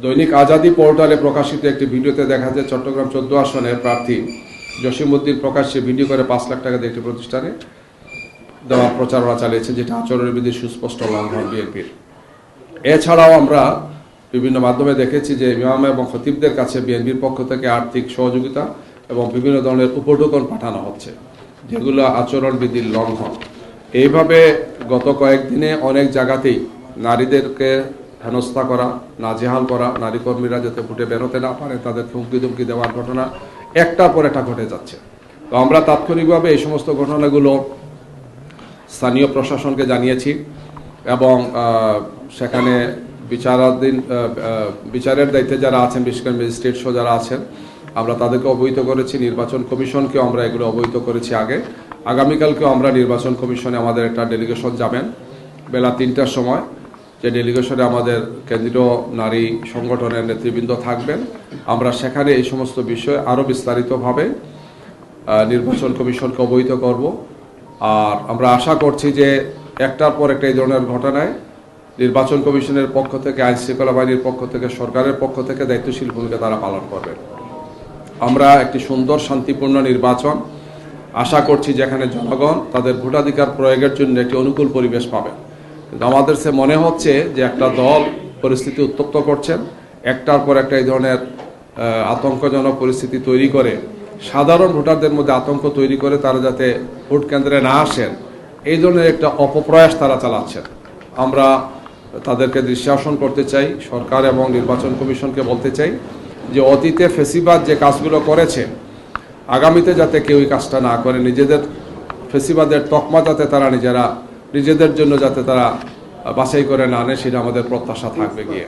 দৈনিক আজাদী পোর্টালে প্রকাশিত একটি ভিডিওতে দেখা যায় চট্টগ্রাম 14 আসনের প্রার্থী জসিমউদ্দিন প্রকাশ্যে ভিডিও করে 5 লাখ টাকা দিয়ে একটি প্রতিষ্ঠানে দেওয়ার প্রচারণা চালিয়েছে, যেটা আচরণবিধির সুস্পষ্ট লঙ্ঘন বিএনপির। এছাড়াও আমরা বিভিন্ন মাধ্যমে দেখেছি যে ইমাম এবং খতিবদের কাছে বিএনপির পক্ষ থেকে আর্থিক সহযোগিতা এবং বিভিন্ন ধরনের উপঢৌকন পাঠানো হচ্ছে, যেগুলো আচরণবিধির লঙ্ঘন। এইভাবে গত কয়েকদিনে অনেক জায়গাতেই নারীদেরকে হেনস্থা করা, নাজেহাল করা, নারী কর্মীরা যাতে ফুটে বেরোতে না পারে তাদেরকে হুমকি ধুমকি দেওয়ার ঘটনা একটার পর একটা ঘটে যাচ্ছে। তো আমরা তাৎক্ষণিকভাবে এই সমস্ত ঘটনাগুলো স্থানীয় প্রশাসনকে জানিয়েছি এবং সেখানে বিচারের দায়িত্বে যারা আছেন, বিশেষ করে ম্যাজিস্ট্রেট সহ যারা আছেন, আমরা তাদেরকে অবহিত করেছি। নির্বাচন কমিশনকেও আমরা এগুলো অবহিত করেছি আগে। আগামীকালকেও আমরা নির্বাচন কমিশনে আমাদের একটা ডেলিগেশন যাবেন বেলা 3টার সময়। যে ডেলিগেশনে আমাদের কেন্দ্রীয় নারী সংগঠনের নেতৃবৃন্দ থাকবেন। আমরা সেখানে এই সমস্ত বিষয়ে আরও বিস্তারিতভাবে নির্বাচন কমিশনকে অবহিত করব। আর আমরা আশা করছি যে একটার পর একটা এই ধরনের ঘটনায় নির্বাচন কমিশনের পক্ষ থেকে, আইন শৃঙ্খলা বাহিনীর পক্ষ থেকে, সরকারের পক্ষ থেকে দায়িত্বশীল ভূমিকা তারা পালন করবেন। আমরা একটি সুন্দর শান্তিপূর্ণ নির্বাচন আশা করছি, যেখানে জনগণ তাদের ভোটাধিকার প্রয়োগের জন্য একটি অনুকূল পরিবেশ পাবে। কিন্তু আমাদের সে মনে হচ্ছে যে একটা দল পরিস্থিতি উত্তপ্ত করছেন, একটার পর একটা এই ধরনের আতঙ্কজনক পরিস্থিতি তৈরি করে সাধারণ ভোটারদের মধ্যে আতঙ্ক তৈরি করে তারা যাতে ভোট কেন্দ্রে না আসেন, এই ধরনের একটা অপপ্রয়াস তারা চালাচ্ছেন। আমরা তাদেরকে দৃশ্যাসন করতে চাই, সরকার এবং নির্বাচন কমিশনকে বলতে চাই যে অতীতে ফেসিবাদ যে কাজগুলো করেছে, আগামীতে যাতে কেউ এই কাজটা না করে, নিজেদের ফেসিবাদের তকমা যাতে তারা নিজেদের জন্য যাতে তারা বাছাই করে না আনে, সেটা আমাদের প্রত্যাশা থাকবে গিয়ে।